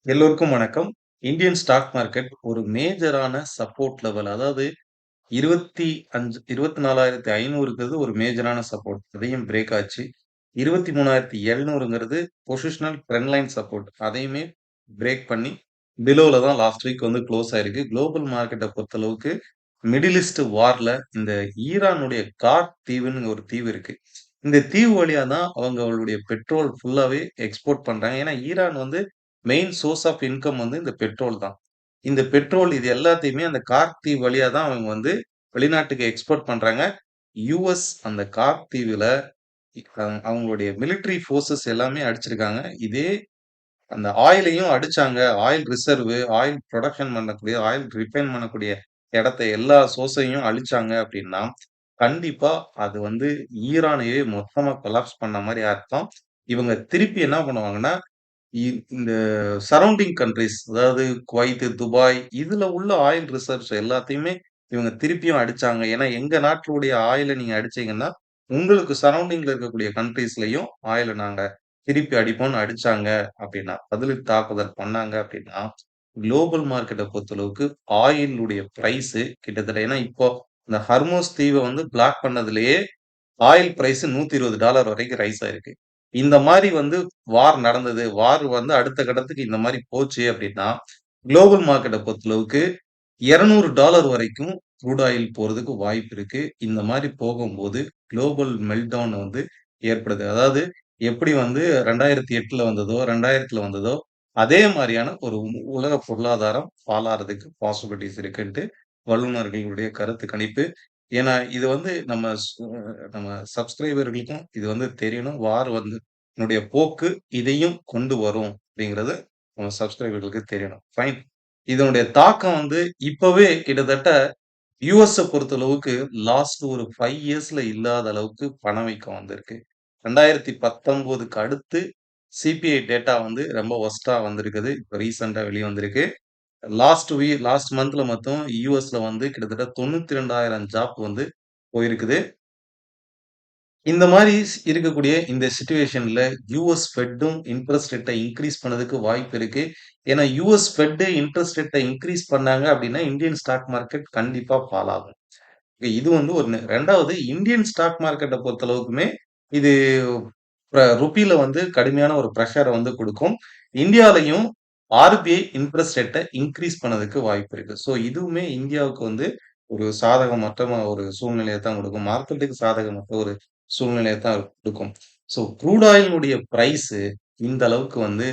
எல்லோருக்கும் வணக்கம். Indian stock market ஒரு மேஜரான சப்போர்ட் லெவல் அதாவது 25 24,500ங்கிறது ஒரு மேஜரான சப்போர்ட். அதையும் பிரேக் ஆச்சு. 23,700ங்கிறது பொசிஷனல் ட்ரெண்ட் லைன் சப்போர்ட். அதையுமே பிரேக் பண்ணி பிலோல தான் லாஸ்ட் வீக் வந்து குளோஸ் ஆயிருக்கு. குளோபல் மார்க்கெட்ட பொறுத்தளவுக்கு மிடில் ஈஸ்ட் வார்ல இந்த ஈரானுடைய கார்க் தீவுன்னு ஒரு தீவு இருக்கு. இந்த தீவு வழியா தான் அவங்களுடைய பெட்ரோல் ஃபுல்லாவே எக்ஸ்போர்ட் பண்றாங்க. ஏன்னா ஈரான் வந்து மெயின் சோர்ஸ் ஆஃப் இன்கம் வந்து இந்த பெட்ரோல் தான். இந்த பெட்ரோல் இது எல்லாத்தையுமே அந்த கார்க் தீவு வழியா தான் அவங்க வந்து வெளிநாட்டுக்கு எக்ஸ்போர்ட் பண்றாங்க. யுஎஸ் அந்த கார்க் தீவுல அவங்களுடைய மிலிட்டரி ஃபோர்ஸஸ் எல்லாமே அடிச்சிருக்காங்க. இதே அந்த ஆயிலையும் அடிச்சாங்க. ஆயில் ரிசர்வ், ஆயில் புரொடக்ஷன் பண்ணக்கூடிய, ஆயில் ரிஃபைன் பண்ணக்கூடிய இடத்த எல்லா சோர்ஸையும் அழிச்சாங்க அப்படின்னா, கண்டிப்பா அது வந்து ஈரானையே மொத்தமா கொலாப்ஸ் பண்ண மாரி அர்த்தம். இவங்க திருப்பி என்ன பண்ணுவாங்கன்னா, இ இந்த சரவுண்டிங் கண்ட்ரீஸ் அதாவது குவைத், துபாய் இதுல உள்ள ஆயில் ரிசர்வ்ஸ் எல்லாத்தையுமே இவங்க திருப்பியும் அடிச்சாங்க. ஏன்னா, எங்க நாட்டுடைய ஆயில நீங்க அடிச்சீங்கன்னா, உங்களுக்கு சரவுண்டிங்ல இருக்கக்கூடிய கண்ட்ரீஸ்லயும் ஆயில நாங்க திருப்பி அடிப்போம்னு அடிச்சாங்க அப்படின்னா, பதிலடி தாக்குதல் பண்ணாங்க அப்படின்னா, குளோபல் மார்க்கெட்ட பொறுத்தளவுக்கு ஆயிலுடைய பிரைஸ் கிட்டத்தட்ட ஏன்னா இப்போ இந்த ஹர்மோஸ் தீவ வந்து பிளாக் பண்ணதுலயே ஆயில் பிரைஸ் $120 வரைக்கும் ரைஸ் ஆயிருக்கு. இந்த மாரி வந்து வார் நடந்தது. வார் வந்து அடுத்த கட்டத்துக்கு இந்த மாரி போச்சு அப்டின்னா, குளோபல் மார்க்கெட்ட பொறுத்தளவுக்கு $200 வரைக்கும் க்ரூட் ஆயில் போறதுக்கு வாய்ப்பு இருக்கு. இந்த மாரி போகும்போது குளோபல் மெல்ட்டவுன் வந்து ஏற்படுது. அதாவது எப்படி வந்து 2008ல வந்ததோ, 2000த்துல வந்ததோ, அதே மாரியான ஒரு உலக பொருளாதாரம் ஃபால் ஆறதுக்கு பாசிபிலிட்டீஸ் இருக்குன்ட்டு வல்லுனர்களுடைய கருத்து கணிப்பு. ஏன்னா, இது வந்து நம்ம சப்ஸ்கிரைபர்களுக்கும் இது வந்து தெரியணும். வார் வந்து னுடைய போக்கு இதையும் கொண்டு வரும் அப்படிங்கிறது நம்ம சப்ஸ்கிரைபர்களுக்கு தெரியணும். ஃபைன். இதனுடைய தாக்கம் வந்து இப்பவே கிட்டத்தட்ட யுஎஸ்ஸ பொறுத்தளவுக்கு லாஸ்ட் ஒரு 5 இயர்ஸ்ல இல்லாத அளவுக்கு பணவீக்கம் வந்திருக்கு. 2019க்கு அடுத்து சிபிஐ டேட்டா வந்து ரொம்ப வொர்ஸ்ட்டா வந்திருக்குது. இப்ப ரீசென்ட்டா வெளிய வந்திருக்கு. லாஸ்ட் மந்த்ல மட்டும் யுஎஸ்ல வந்து கிட்டத்தட்ட 92,000 ஜாப் வந்து போயிருக்குது. இந்த மாரி இருக்கக்கூடிய இந்த சிட்யூவேஷன்ல யுஎஸ் ஃபெட்டும் இன்ட்ரெஸ்ட் ரேட்ட இன்கிரீஸ் பண்ணதுக்கு வாய்ப்பு இருக்கு. ஏன்னா யுஎஸ் ஃபெட் இன்ட்ரெஸ்ட் ரேட்ட இன்கிரீஸ் பண்ணாங்க அப்டின்னா, இந்தியன் ஸ்டாக் மார்க்கெட் கண்டிப்பா ஃபால் ஆகும். இது வந்து 1. 2வது இந்தியன் ஸ்டாக் மார்க்கெட்ட பொறுத்தளவுக்குமே இது ருப்பில வந்து கடுமையான ஒரு பிரஷர வந்து குடுக்கும். இந்தியாலயும் ஆர்பிஐ இன்ட்ரெஸ்ட் ரேட்ட இன்கிரீஸ் பண்ணதுக்கு வாய்ப்பு இருக்கு. இதுவுமே இந்தியாவுக்கு வந்து ஒரு சாதகமற்ற ஒரு சூழ்நிலைய தான் குடுக்கும். மார்க்கெட்டுக்கு சாதகமற்ற ஒரு சூழ்நிலைய தான் குடுக்கும். க்ரூட் ஆயிலினுடைய பிரைஸ் இந்த அளவுக்கு வந்து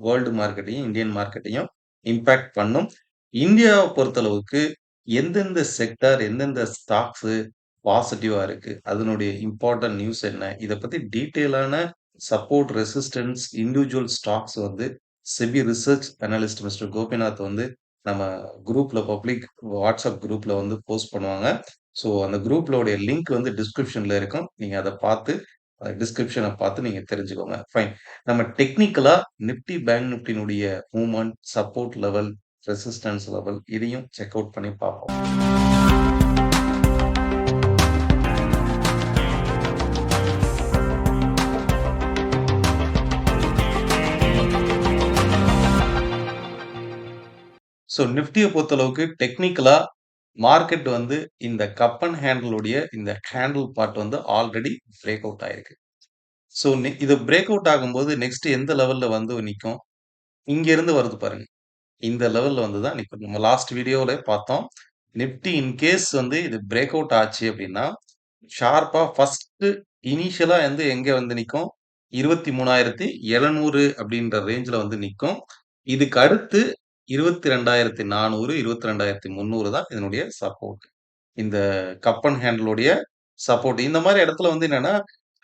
வேர்ல்டு மார்க்கெட்டையும், இந்தியன் மார்க்கெட்டையும் இம்பாக்ட் பண்ணும். இந்தியாவ பொறுத்தளவுக்கு எந்தெந்த செக்டார், எந்தெந்த ஸ்டாக்ஸ் பாசிட்டிவா இருக்கு. அதனுடைய இம்பார்ட்டன்ட் நியூஸ் என்ன? இத பத்தி டீட்டெயிலான சப்போர்ட், ரெசிஸ்டன்ஸ், இண்டிவிஜுவல் ஸ்டாக்ஸ் வந்து SEBI research analyst mister Gopinath வந்து நம்ம குரூப்ல பப்ளிக் வாட்ஸ்அப் குரூப்ல வந்து போஸ்ட் பண்ணுவாங்க. அந்த குரூப்லோடைய லிங்க் வந்து டிஸ்கிரிப்ஷன்ல இருக்கும். நீங்க அத பார்த்து டிஸ்கிரிப்ஷன பார்த்து நீங்க தெரிஞ்சுக்கோங்க. ஃபைன். நம்ம டெக்னிக்கலா நிஃப்டி, பேங்க் நிஃப்டினுடைய movement, support level, resistance level இதையும் செக் அவுட் பண்ணி பார்ப்போம். நிஃப்டிய பொறுத்தளவுக்கு டெக்னிக்கலா மார்க்கெட் வந்து இந்த கப் அண்ட் ஹேண்டில் உடைய இந்த ஹேண்டில் பார்ட் வந்து ஆல்ரெடி பிரேக் அவுட் ஆயிருக்கு. இது பிரேக் அவுட் ஆகும்போது நெக்ஸ்ட் எந்த லெவல்ல வந்து நிக்கும்? இங்க இருந்து வருது பாருங்க. இந்த லெவல்ல வந்து தான் நிக்கும். நம்ம லாஸ்ட் வீடியோல பார்த்தோம். நிஃப்டி இன் கேஸ் வந்து இது பிரேக் அவுட் ஆச்சு அப்படின்னா, ஷார்ப்பா ஃபர்ஸ்ட் இனிஷியலா வந்து எங்க வந்து நிக்கும்? 23,700 அப்படின்ற ரேஞ்ச்ல வந்து நிக்கும். இதுக்கு அடுத்து 22,400, 22,300 தான் இதனுடைய சப்போர்ட். இந்த கப் அண்ட் ஹேண்டில் உடைய சப்போர்ட். இந்த மாரி இடத்துல வந்து என்னன்னா,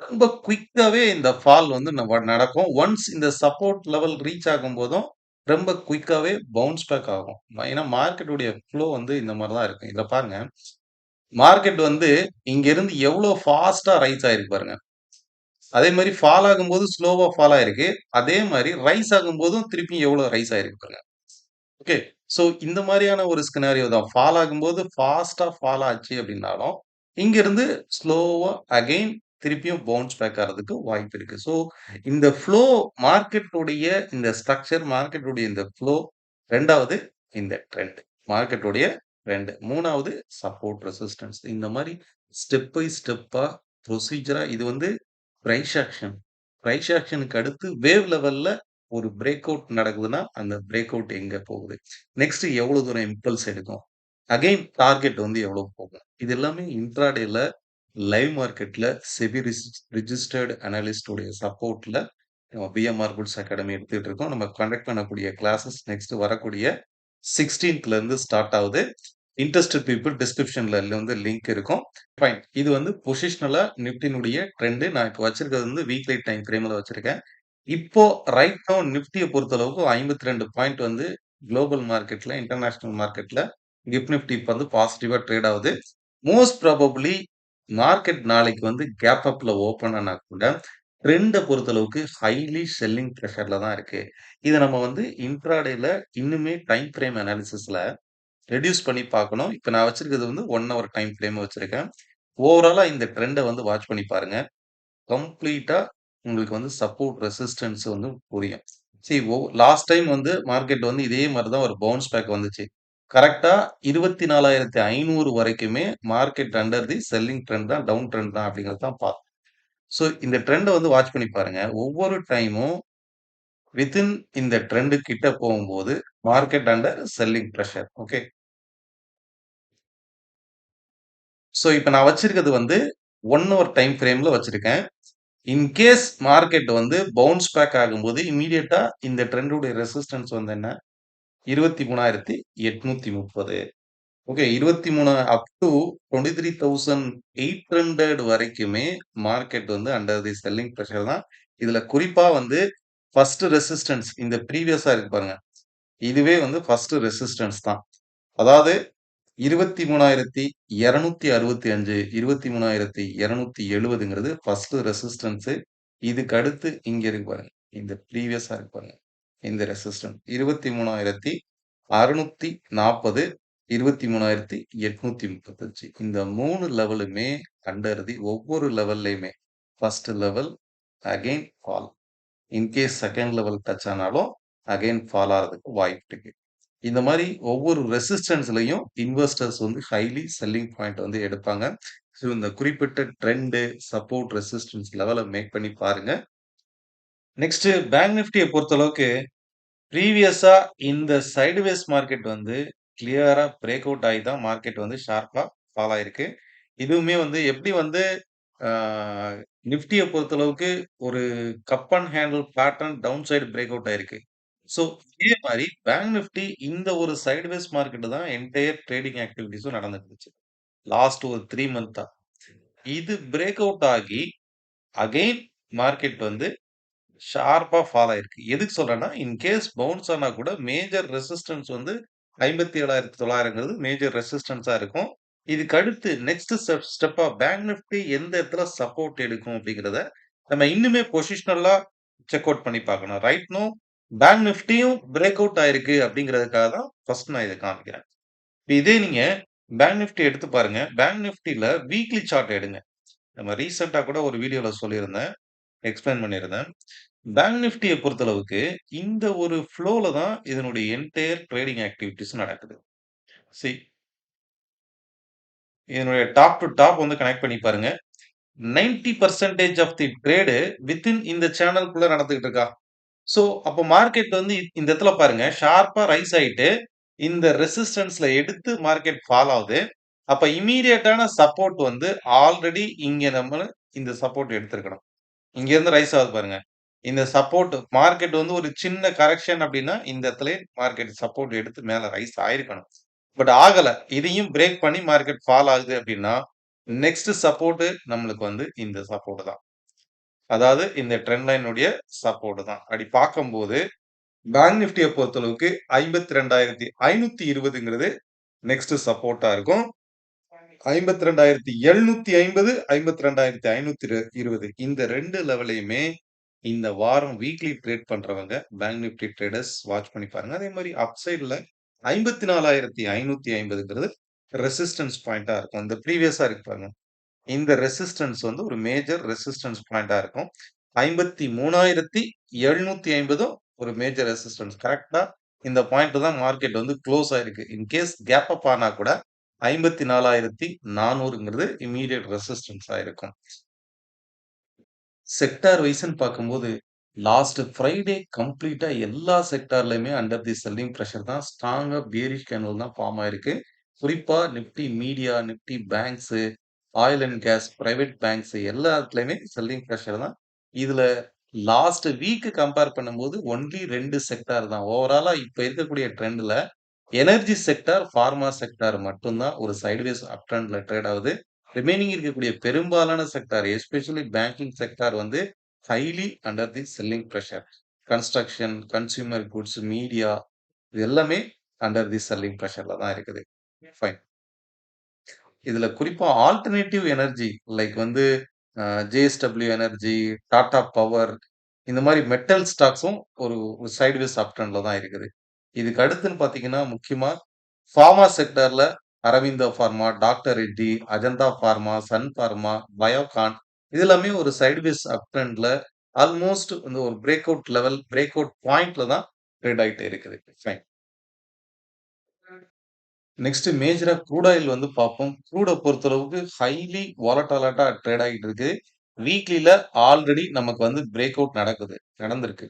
ரொம்ப குயிக்காவே இந்த ஃபால் வந்து நடக்கும். ஒன்ஸ் இந்த சப்போர்ட் லெவல் ரீச் ஆகும்போதும், ரொம்ப குயிக்காவே பவுன்ஸ் பேக் ஆகும். ஏன்னா மார்க்கெட் உடைய ஃப்ளோ வந்து இந்த மாரி தான் இருக்கு. இத பாருங்க. மார்க்கெட் வந்து இங்க இருந்து எவ்வளோ ஃபாஸ்ட்டா ரைஸ் ஆயிருக்கு பாருங்க. அதே மாரி ஃபால் ஆகும்போது ஸ்லோவா ஃபால் ஆயிருக்கு. அதே மாரி ரைஸ் ஆகும்போதும் திருப்பியும் எவ்வளோ ரைஸ் ஆயிருக்கு பாருங்க. ஓகே. இந்த மாரியான ஒரு சினாரியோ தான். ஃபால் ஆகும்போது ஃபாஸ்ட்டா ஃபால் ஆச்சு அப்டின்னாலும், இங்கிருந்து ஸ்லோவா அகைன் திருப்பியும் பவுன்ஸ் பேக் ஆறதுக்கு வாய்ப்பு இருக்கு. ஸோ இந்த ஃப்ளோ மார்க்கெட்டுடைய இந்த ஸ்ட்ரக்சர், மார்க்கெட்டுடைய இந்த ஃப்ளோ 2வது இந்த ட்ரெண்ட். மார்க்கெட்டுடைய ட்ரெண்ட். 3வது சப்போர்ட், ரெசிஸ்டன்ஸ். இந்த மாரி ஸ்டெப் பை ஸ்டெப்பா ப்ரொசீஜரா இது வந்து பிரைஸ் ஆக்ஷன். பிரைஸ் ஆக்ஷனுக்கு அடுத்து வேவ் லெவல்ல ஒரு பிரேக் அவுட் நடக்குதுன்னா, அந்த பிரேக் அவுட் எங்க போகுது? நெக்ஸ்ட் எவ்வளவு தூரம் இம்பல்ஸ் எடுக்கும்? அகைன் டார்கெட் வந்து எவ்வளவு போகும்? இது எல்லாமே இன்ட்ராடேல லைவ் மார்க்கெட்ல செபி ரிஜிஸ்டர்ட் அனலிஸ்ட் உடைய சப்போர்ட்ல நம்ம பிஎம்ஆர் குட்ஸ் அகாடமி எடுத்துட்டு இருக்கோம். நம்ம கண்டக்ட் பண்ணக்கூடிய கிளாஸஸ் நெக்ஸ்ட் வரக்கூடிய 16th இருந்து ஸ்டார்ட் ஆகுது. இன்ட்ரெஸ்டட் பீப்பிள் டிஸ்கிரிப்ஷன்ல வந்து லிங்க் இருக்கும். ஃபைன். இது வந்து பொசிஷனலா நிஃப்டினுடைய ட்ரெண்ட். நான் இப்போ வச்சிருக்கிறது வந்து வீக்லி டைம் ஃப்ரேம்ல வச்சிருக்கேன். இப்போ ரைட் நவ் நிஃப்டிய பொறுத்தளவுக்கு 52 பாயிண்ட் வந்து குளோபல் மார்க்கெட்ல, இன்டர்நேஷனல் மார்க்கெட்ல கிஃப்ட் நிஃப்டி இப்ப வந்து பாசிட்டிவா ட்ரேட் ஆகுது. மோஸ்ட் ப்ராபபிலி மார்க்கெட் நாளைக்கு வந்து கேப் அப்ல ஓப்பன் ஆனா கூட ட்ரெண்ட பொறுத்தளவுக்கு ஹைலி செல்லிங் பிரஷர்ல தான் இருக்கு. இத நம்ம வந்து இன்ட்ராடேல இன்னுமே டைம் ஃப்ரேம் அனாலிசிஸ்ல ரெடியூஸ் பண்ணி பார்க்கணும். இப்ப நான் வச்சிருக்கிறது வந்து 1 ஹவர் டைம் ஃப்ரேம் வச்சிருக்கேன். ஓவராலா இந்த ட்ரெண்ட வந்து வாட்ச் பண்ணி பாருங்க. கம்ப்ளீட்டா உங்களுக்கு வந்து சப்போர்ட், ரெசிஸ்டன்ஸ் வந்து புரியும். சி லாஸ்ட் டைம் வந்து மார்க்கெட் வந்து இதே மாரி தான் ஒரு பவுன்ஸ் பேக் வந்துச்சு. கரெக்ட்டா 24,500 வரைக்குமே market under the selling trend தான், டவுன் ட்ரெண்ட் தான் அப்படிங்கிறது தான் பார்த்தோம். ஸோ இந்த ட்ரெண்ட வந்து வாட்ச் பண்ணி பாருங்க. ஒவ்வொரு டைமும் வித்தின் இந்த ட்ரெண்ட் கிட்ட போகும்போது market under selling pressure. Okay. So இப்ப நான் வச்சிருக்கிறது வந்து 1 ஹவர் டைம் ஃப்ரேம்ல வச்சிருக்கேன். இன் கேஸ் மார்க்கெட் வந்து பவுன்ஸ் பேக் ஆகும்போது இம்மீடியட்டா இந்த ட்ரெண்டோட ரெசிஸ்டன்ஸ் வந்து என்ன? 23,830. ஓகே. 23 அப் டூ 23,800 வரைக்குமே மார்க்கெட் வந்து அண்டர் தி செல்லிங் பிரஷர் தான். இதுல குறிப்பா வந்து ஃபர்ஸ்ட் ரெசிஸ்டன்ஸ் இந்த ப்ரீவியஸா இருக்கு பாருங்க. இதுவே வந்து ஃபர்ஸ்ட் ரெசிஸ்டன்ஸ் தான். அதாவது 23,265, 23,270ங்கிறது ஃபர்ஸ்ட் ரெசிஸ்டன்ஸ். இதுக்கு அடுத்து இங்க இருக்கு பாருங்க. இந்த ப்ரீவியஸா இருக்கு பாருங்க. இந்த ரெசிஸ்டன்ஸ் 23,640, 23,835. இந்த 3 லெவலுமே அண்டர் தி ஒவ்வொரு லெவல்லயுமே first level again fall. In case second level touch ஆனாலும் அகைன் ஃபால் ஆறதுக்கு வாய்ப்பு இருக்கு. இந்த மாரி ஒவ்வொரு ரெசிஸ்டன்ஸ்லயும் இன்வெஸ்டர்ஸ் வந்து ஹைலி செல்லிங் பாயிண்ட் வந்து எடுப்பாங்க. ஸோ இந்த குறிப்பிட்ட ட்ரெண்ட், சப்போர்ட், ரெசிஸ்டன்ஸ் லெவல மேக் பண்ணி பாருங்க. நெக்ஸ்ட் பேங்க் நிஃப்டிய பொறுத்தளவுக்கு ப்ரீவியஸா இந்த சைட்வேஸ் மார்க்கெட் வந்து கிளியரா பிரேக் அவுட் ஆகி தான் மார்க்கெட் வந்து ஷார்ப்பா ஃபால் ஆயிருக்கு. இதுவுமே வந்து எப்படி வந்து ஆ நிஃப்டிய பொறுத்தளவுக்கு ஒரு cup and handle pattern down side break out ஆயிருக்கு. ஸோ இதே மாரி பேங்க் நிஃப்டி இந்த ஒரு சைட்வேஸ் மார்க்கெட் தான் என்டையர் ட்ரேடிங் ஆக்டிவிட்டீஸும் நடந்துட்டு இருந்துச்சு. லாஸ்ட் ஒரு 3 மந்த்தா. இது பிரேக் அவுட் ஆகி அகைன் மார்க்கெட் வந்து ஷார்ப்பா ஃபால் ஆயிருக்கு. எதுக்கு சொல்றேன்னா, இன் கேஸ் பவுன்ஸ் ஆனா கூட மேஜர் ரெசிஸ்டன்ஸ் வந்து 57,900ங்கிறது மேஜர் ரெசிஸ்டன்ஸா இருக்கும். இதுக்கு அடுத்து நெக்ஸ்ட் ஸ்டெப்பா பேங்க் நிஃப்டி எந்த இடத்துல சப்போர்ட் எடுக்கும் அப்படிங்கிறத நம்ம இன்னுமே பொசிஷனலா செக் அவுட் பண்ணி பார்க்கணும். ரைட் நோ பேங்க் நிஃப்டியும் பிரேக் அவுட் ஆயிருக்கு அப்படிங்கிறதுக்காக தான் ஃபர்ஸ்ட் நான் இத காமிக்கிறேன். இப்ப இதே நீங்க பேங்க் நிஃப்டி எடுத்து பாருங்க. பேங்க் நிஃப்டில வீக்லி சார்ட் எடுங்க. நம்ம ரீசென்ட்டா கூட ஒரு வீடியோல சொல்லியிருந்தேன். எக்ஸ்பிளைன் பண்ணியிருந்தேன். பேங்க் நிஃப்டிய பொறுத்தளவுக்கு, இந்த ஒரு ஃப்ளோல தான் இதனுடைய என்டையர் ட்ரேடிங் ஆக்டிவிட்டீஸ் நடக்குது. சி இதனுடைய டாப் டூ டாப் வந்து கனெக்ட் பண்ணி பாருங்க. 90% ஆஃப் தி ட்ரேடு வித்தின் இந்த சேனல்குள்ள நடந்துகிட்டு இருக்கா? ஸோ, அப்ப மார்க்கெட் வந்து இந்த இடத்துல பாருங்க, ஷார்ப்பா ரைஸ் ஆயிட்டு, இந்த ரெசிஸ்டன்ஸ்ல எடுத்து மார்க்கெட் ஃபால் ஆவுது. அப்ப இம்மீடியேட்டான சப்போர்ட் வந்து ஆல்ரெடி இங்க நம்ம இந்த சப்போர்ட் எடுத்திருக்கணும். இங்க இருந்து ரைஸ் ஆகுது பாருங்க. இந்த சப்போர்ட் மார்க்கெட் வந்து ஒரு சின்ன கரெக்ஷன் அப்டின்னா, இந்த இடத்திலேயே மார்க்கெட் சப்போர்ட் எடுத்து மேல ரைஸ் ஆயிருக்கணும். பட் ஆகல. இதையும் பிரேக் பண்ணி மார்க்கெட் ஃபால் ஆகுது அப்டின்னா, நெக்ஸ்ட் சப்போர்ட் நம்மளுக்கு வந்து இந்த சப்போர்ட் தான். அதாவது இந்த ட்ரெண்ட் லைன் உடைய சப்போர்ட் தான். அப்படி பார்க்கும்போது, பேங்க் நிஃப்டிய பொறுத்தளவுக்கு 52,520ங்கிறது நெக்ஸ்ட் சப்போர்ட்டா இருக்கும். 52,750, 52,520 இந்த 2 லெவலையுமே இந்த வாரம் வீக்லி ட்ரேட் பண்றவங்க பேங்க் நிஃப்டி ட்ரேடர்ஸ் வாட்ச் பண்ணி பாருங்க. அதே மாரி அப் சைட்ல 54,550ங்கிறது ரெசிஸ்டன்ஸ் பாயிண்ட்டா இருக்கும். இந்த ப்ரீவியஸா இருக்கு பாருங்க. இந்த ரெசிஸ்டன்ஸ் வந்து ஒரு மேஜர் ரெசிஸ்டன்ஸ் பாயிண்டா இருக்கும். 53,750 ஒரு மேஜர் ரெசிஸ்டன்ஸ். கரெக்ட்டா இந்த பாயிண்ட் தான் மார்க்கெட் வந்து குளோஸ் ஆயிருக்கு. இன் கேஸ் கேப் அப் ஆனா கூட 54,400ங்கிறது இம்மீடியேட் ரெசிஸ்டன்ஸா இருக்கும். செக்டார் வைஸ்ன்னு பார்க்கும்போது, லாஸ்ட் ஃப்ரைடே கம்ப்ளீட்டா எல்லா செக்டார்லயுமே அண்டர் தி செல்லிங் பிரஷர் தான். ஸ்ட்ராங்கா பியரிஷ் கேண்டில் தான் ஃபார்ம் ஆயிருக்கு. குறிப்பா Nifty media, Nifty banks, oil and gas, private banks எல்லாத்துலயுமே செல்லிங் பிரஷர் தான். இதுல லாஸ்ட் வீக் கம்பேர் பண்ணும்போது ஒன்லி 2 செக்டார் தான். ஓவராலா இப்ப இருக்கக்கூடிய ட்ரெண்ட்ல எனர்ஜி செக்டார், பார்மா செக்டார் மட்டும் தான் ஒரு சைட்வேஸ் அப் ட்ரெண்ட்ல ட்ரேட் ஆகுது. ரிமைனிங் இருக்கக்கூடிய பெரும்பாலான செக்டார், எஸ்பெஷலி பேங்கிங் செக்டார் வந்து highly under the selling pressure. Construction, consumer goods, media இது எல்லாமே அண்டர் தி செல்லிங் பிரஷர்ல தான் இருக்குது. ஃபைன். இதுல குறிப்பா ஆல்டர்னேட்டிவ் எனர்ஜி லைக் வந்து ஜேஎஸ்டபிள்யூ எனர்ஜி, டாடா பவர் இந்த மாரி மெட்டல் ஸ்டாக்ஸும் ஒரு ஒரு சைட்வேஸ் அப் ட்ரெண்ட்ல தான் இருக்குது. இதுக்கு அடுத்துன்னு பார்த்தீங்கன்னா, முக்கியமா ஃபார்மா செக்டார்ல Aurobindo pharma, doctor Reddy, Ajanta pharma, Sun pharma, Biocon இது எல்லாமே ஒரு சைட்வேஸ் அப் ட்ரெண்ட்ல ஆல்மோஸ்ட் வந்து ஒரு break out level, break out பாயிண்ட்ல தான் ட்ரேட் ஆயிட்டு இருக்குது. ஃபைன். நெக்ஸ்ட் மேஜரா க்ரூட் ஆயில் வந்து பார்ப்போம். க்ரூட பொறுத்தளவுக்கு ஹைலி வாலடைலா ட்ரேட் ஆகிட்டு இருக்கு. வீக்லில ஆல்ரெடி நமக்கு வந்து பிரேக் அவுட் நடந்திருக்கு.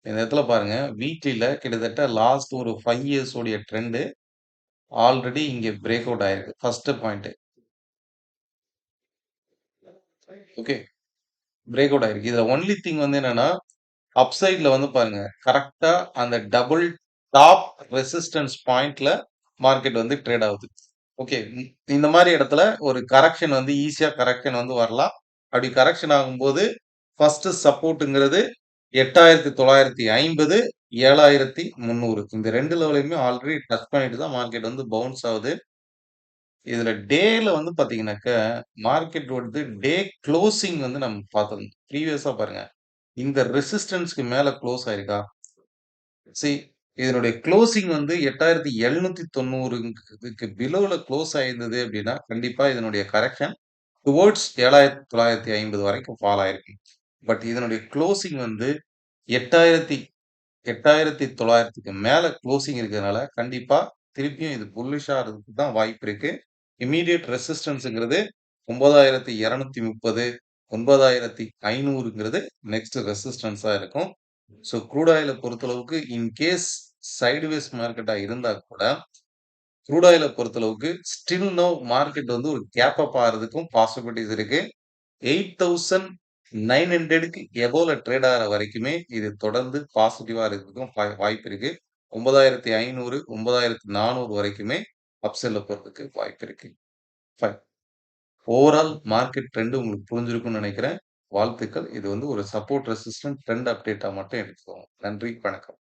இந்த இடத்துல பாருங்க, வீக்லில கிட்டத்தட்ட லாஸ்ட் ஒரு 5 இயர்ஸ் உடைய ட்ரெண்ட் ஆல்ரெடி இங்க பிரேக் அவுட் ஆயிருக்கு. First point. Okay. Break out ஆயிருக்கு. இதுல ஒன்லி திங் வந்து என்னன்னா, அப் சைட்ல வந்து பாருங்க, கரெக்ட்டா அந்த டபுள் டாப் ரெசிஸ்டன்ஸ் பாயிண்ட்ல மார்க்கெட் வந்து ட்ரேட் ஆகுது. ஓகே. இந்த மாரி இடத்துல ஒரு கரெக்ஷன் வந்து ஈஸியா கரெக்ஷன் வந்து வரலாம். அப்படி கரெக்ஷன் ஆகும்போது, ஃபர்ஸ்ட் சப்போர்ட்ங்கிறது 8,950, 7,300 இந்த 2 லெவலையுமே ஆல்ரெடி டச் பண்ணிட்டு தான் மார்க்கெட் வந்து பவுன்ஸ் ஆகுது. இதுல டேல வந்து பாத்தீங்கன்னாக்க, மார்க்கெட் வந்து டே குளோசிங் வந்து நம்ம பாத்துரணும். ப்ரீவியஸா பாருங்க. இந்த ரெசிஸ்டன்ஸ்க்கு மேல குளோஸ் ஆயிருக்கா? சி இதனுடைய குளோசிங் வந்து 8,790க்கு பிலோல குளோஸ் ஆயிருந்தது அப்படின்னா, கண்டிப்பா இதனுடைய கரெக்ஷன் டுவர்ட்ஸ் 7,950 வரைக்கும் ஃபால் ஆயிருக்கு. பட் இதனுடைய குளோசிங் வந்து 8,000 8,900க்கு மேல குளோசிங் இருக்கிறதுனால, கண்டிப்பா திருப்பியும் இது புல்லிஷ் ஆகுறதுக்கு தான் வாய்ப்பு இருக்கு. இம்மீடியேட் ரெசிஸ்டன்ஸ்ங்கிறது 9,230, 9,500ங்கிறது நெக்ஸ்ட் ரெசிஸ்டன்ஸா இருக்கும். ஸோ க்ரூட் ஆயில பொறுத்தளவுக்கு இன் கேஸ் சைட்வேஸ் மார்க்கெட்டா இருந்தா கூட, க்ரூட் ஆயில பொறுத்தளவுக்கு ஸ்டில் நவ் மார்க்கெட் வந்து ஒரு கேப் அப் ஆகுறதுக்கும் பாசிபிலிட்டீஸ் இருக்கு. 8,900க்கு எபோவ்ல ட்ரேட் ஆகுற வரைக்குமே இது தொடர்ந்து பாசிட்டிவா இருக்கிறதுக்கும் வாய்ப்பு இருக்கு. 9,500, 9,400 வரைக்குமே அப்சைட்ல போறதுக்கு வாய்ப்பு இருக்கு. ஃபைன். ஓவரால் மார்க்கெட் ட்ரெண்ட் உங்களுக்கு புரிஞ்சிருக்கும்னு நினைக்கிறேன். வாழ்த்துக்கள். இது வந்து ஒரு சப்போர்ட் ரெசிஸ்டன்ட் ட்ரெண்ட் அப்டேட்டா மட்டும் எடுத்துக்கோங்க. நன்றி, வணக்கம்.